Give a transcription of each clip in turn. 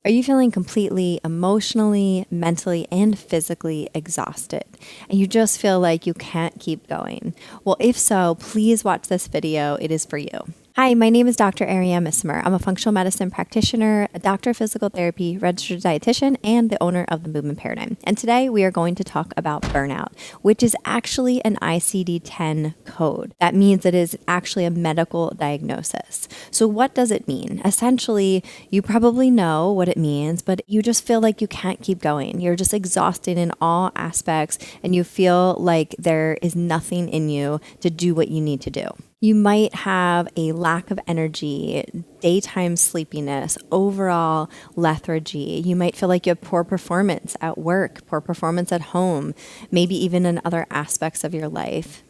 Are you feeling completely emotionally, mentally, and physically exhausted? And you just feel like you can't keep going? Well, if so, please watch this video. It is for you. Hi, my name is Dr. Ariane Mismer. I'm a functional medicine practitioner, a doctor of physical therapy, registered dietitian, and the owner of the Movement Paradigm. And today we are going to talk about burnout, which is actually an ICD-10 code. That means it is actually a medical diagnosis. So what does it mean? Essentially, you probably know what it means, but you just feel like you can't keep going. You're just exhausted in all aspects, and you feel like there is nothing in you to do what you need to do. You might have a lack of energy, daytime sleepiness, overall lethargy. You might feel like you have poor performance at work, poor performance at home, maybe even in other aspects of your life.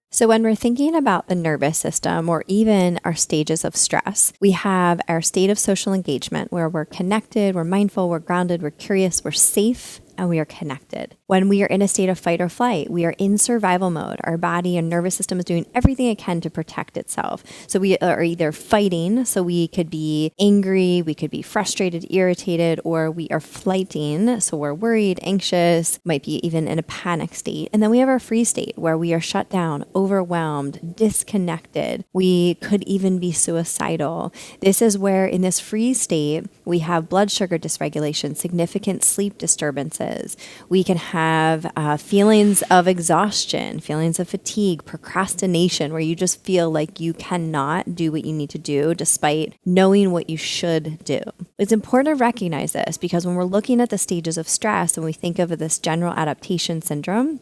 So when we're thinking about the nervous system or even our stages of stress, we have our state of social engagement where we're connected, we're mindful, we're grounded, we're curious, we're safe, and we are connected. When we are in a state of fight or flight, we are in survival mode. Our body and nervous system is doing everything it can to protect itself. So we are either fighting, so we could be angry, we could be frustrated, irritated, or we are flighting, so we're worried, anxious, might be even in a panic state. And then we have our free state where we are shut down, overwhelmed, disconnected. We could even be suicidal. This is where in this free state, we have blood sugar dysregulation, significant sleep disturbances. We can have feelings of exhaustion, feelings of fatigue, procrastination, where you just feel like you cannot do what you need to do despite knowing what you should do. It's important to recognize this because when we're looking at the stages of stress and we think of this general adaptation syndrome,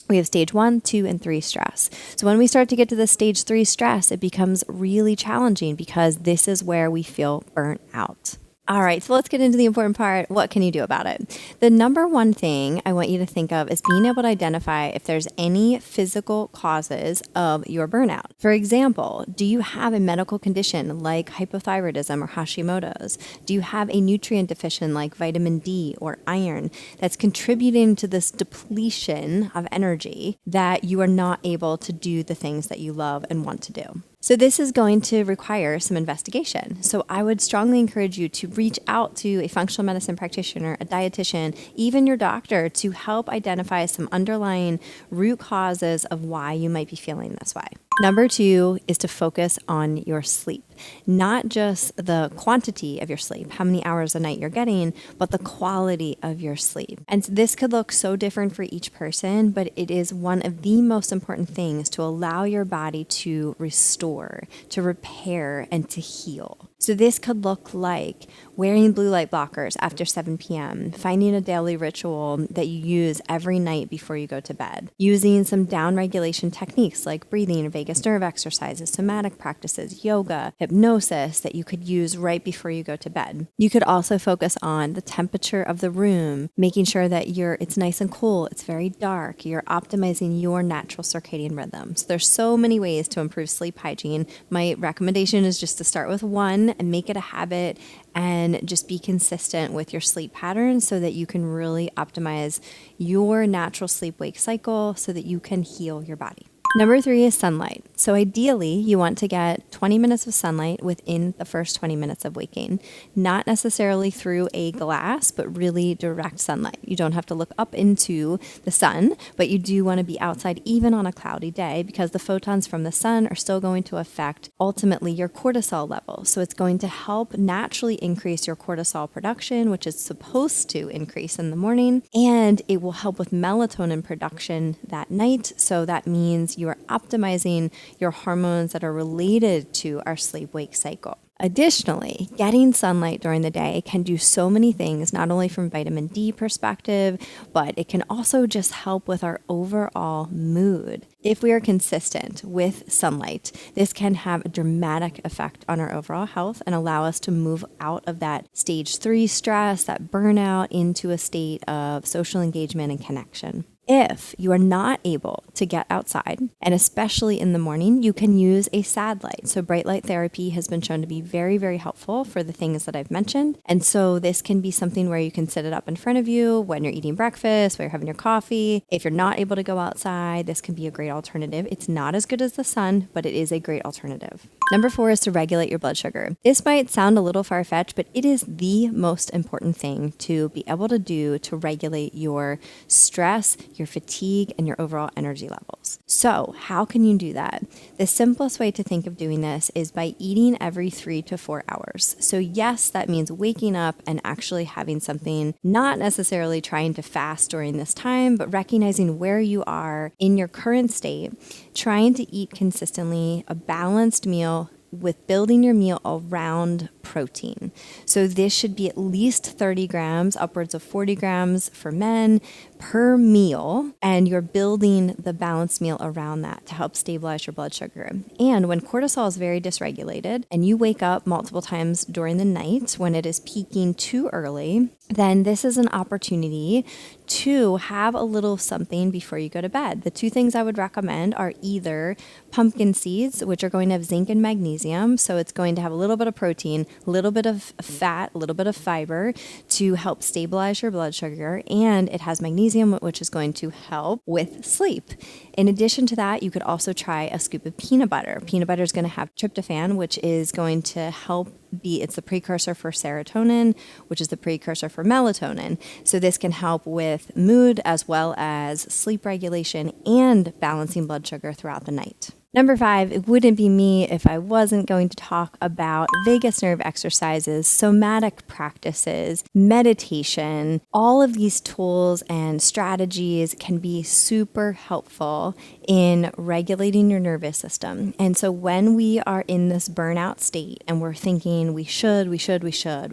we have stage 1, 2, and 3 stress. So when we start to get to the stage 3 stress, it becomes really challenging because this is where we feel burnt out. All right, so let's get into the important part. What can you do about it? The number one thing I want you to think of is being able to identify if there's any physical causes of your burnout. For example, do you have a medical condition like hypothyroidism or Hashimoto's? Do you have a nutrient deficiency like vitamin D or iron that's contributing to this depletion of energy that you are not able to do the things that you love and want to do? So this is going to require some investigation. So I would strongly encourage you to reach out to a functional medicine practitioner, a dietitian, even your doctor to help identify some underlying root causes of why you might be feeling this way. Number 2 is to focus on your sleep, not just the quantity of your sleep, how many hours a night you're getting, but the quality of your sleep. And this could look so different for each person, but it is one of the most important things to allow your body to restore, to repair, and to heal. So this could look like wearing blue light blockers after 7 p.m., finding a daily ritual that you use every night before you go to bed, using some down regulation techniques like breathing, vagus nerve exercises, somatic practices, yoga, hypnosis that you could use right before you go to bed. You could also focus on the temperature of the room, making sure that it's nice and cool, it's very dark, you're optimizing your natural circadian rhythm. So there's so many ways to improve sleep hygiene. My recommendation is just to start with one and make it a habit and just be consistent with your sleep patterns so that you can really optimize your natural sleep-wake cycle so that you can heal your body. Number 3 is sunlight. So ideally, you want to get 20 minutes of sunlight within the first 20 minutes of waking, not necessarily through a glass, but really direct sunlight. You don't have to look up into the sun, but you do want to be outside even on a cloudy day because the photons from the sun are still going to affect ultimately your cortisol level. So it's going to help naturally increase your cortisol production, which is supposed to increase in the morning, and it will help with melatonin production that night. So that means you are optimizing your hormones that are related to our sleep-wake cycle. Additionally, getting sunlight during the day can do so many things, not only from vitamin D perspective, but it can also just help with our overall mood. If we are consistent with sunlight, this can have a dramatic effect on our overall health and allow us to move out of that stage 3 stress, that burnout, into a state of social engagement and connection. If you are not able to get outside, and especially in the morning, you can use a sad light. So bright light therapy has been shown to be very, very helpful for the things that I've mentioned. And so this can be something where you can sit it up in front of you when you're eating breakfast, while you're having your coffee. If you're not able to go outside, this can be a great alternative. It's not as good as the sun, but it is a great alternative. Number 4 is to regulate your blood sugar. This might sound a little far-fetched, but it is the most important thing to be able to do to regulate your stress, your fatigue, and your overall energy levels. So how can you do that? The simplest way to think of doing this is by eating every 3 to 4 hours. So yes, that means waking up and actually having something, not necessarily trying to fast during this time, but recognizing where you are in your current state, trying to eat consistently a balanced meal with building your meal around protein. So this should be at least 30 grams, upwards of 40 grams for men per meal. And you're building the balanced meal around that to help stabilize your blood sugar. And when cortisol is very dysregulated and you wake up multiple times during the night when it is peaking too early, then this is an opportunity to have a little something before you go to bed. The 2 things I would recommend are either pumpkin seeds, which are going to have zinc and magnesium. So it's going to have a little bit of protein, a little bit of fat, a little bit of fiber to help stabilize your blood sugar. And it has magnesium, which is going to help with sleep. In addition to that, you could also try a scoop of peanut butter. Peanut butter is going to have tryptophan, which is going to help it's the precursor for serotonin, which is the precursor for melatonin. So this can help with mood as well as sleep regulation and balancing blood sugar throughout the night. Number 5, it wouldn't be me if I wasn't going to talk about vagus nerve exercises, somatic practices, meditation. All of these tools and strategies can be super helpful in regulating your nervous system. And so when we are in this burnout state and we're thinking we should, we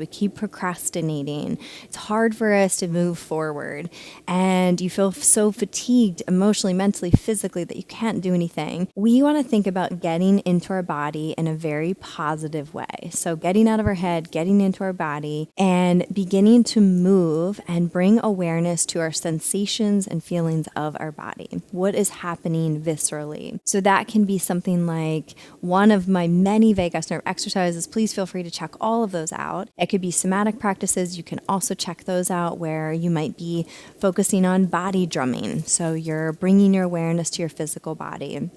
keep procrastinating, it's hard for us to move forward, and you feel so fatigued emotionally, mentally, physically that you can't do anything. We want to think about getting into our body in a very positive way. So getting out of our head, getting into our body, and beginning to move and bring awareness to our sensations and feelings of our body. What is happening viscerally? So that can be something like one of my many vagus nerve exercises. Please feel free to check all of those out. It could be somatic practices. You can also check those out where you might be focusing on body drumming. So you're bringing your awareness to your physical body.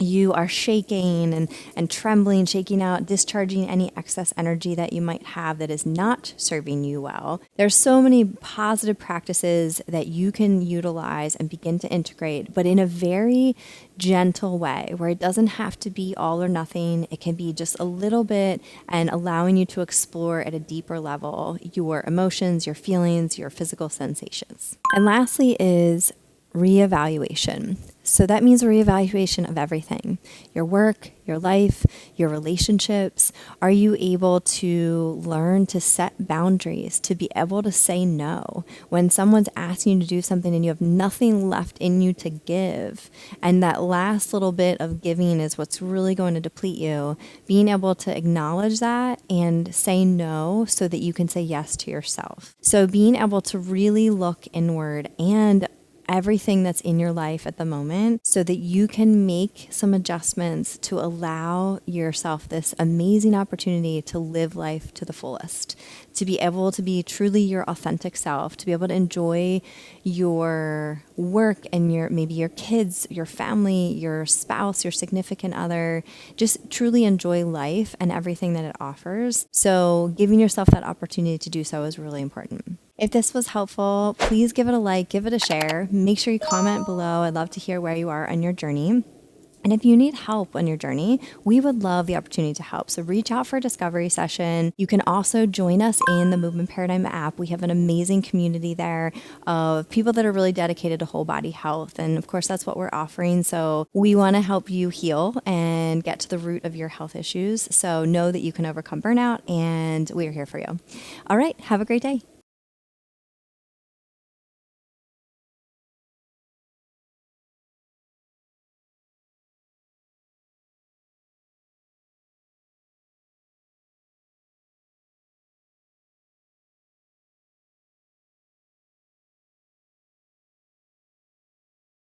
You are shaking and trembling, shaking out, discharging any excess energy that you might have that is not serving you well. There's so many positive practices that you can utilize and begin to integrate, but in a very gentle way where it doesn't have to be all or nothing. It can be just a little bit and allowing you to explore at a deeper level your emotions, your feelings, your physical sensations. And lastly is reevaluation. So that means a reevaluation of everything, your work, your life, your relationships. Are you able to learn to set boundaries, to be able to say no when someone's asking you to do something and you have nothing left in you to give? And that last little bit of giving is what's really going to deplete you. Being able to acknowledge that and say no so that you can say yes to yourself. So being able to really look inward and everything that's in your life at the moment so that you can make some adjustments to allow yourself this amazing opportunity to live life to the fullest, to be able to be truly your authentic self, to be able to enjoy your work and maybe your kids, your family, your spouse, your significant other, just truly enjoy life and everything that it offers. So giving yourself that opportunity to do so is really important. If this was helpful, please give it a like, give it a share. Make sure you comment below. I'd love to hear where you are on your journey. And if you need help on your journey, we would love the opportunity to help. So reach out for a discovery session. You can also join us in the Movement Paradigm app. We have an amazing community there of people that are really dedicated to whole body health. And of course, that's what we're offering. So we want to help you heal and get to the root of your health issues. So know that you can overcome burnout, and we are here for you. All right. Have a great day.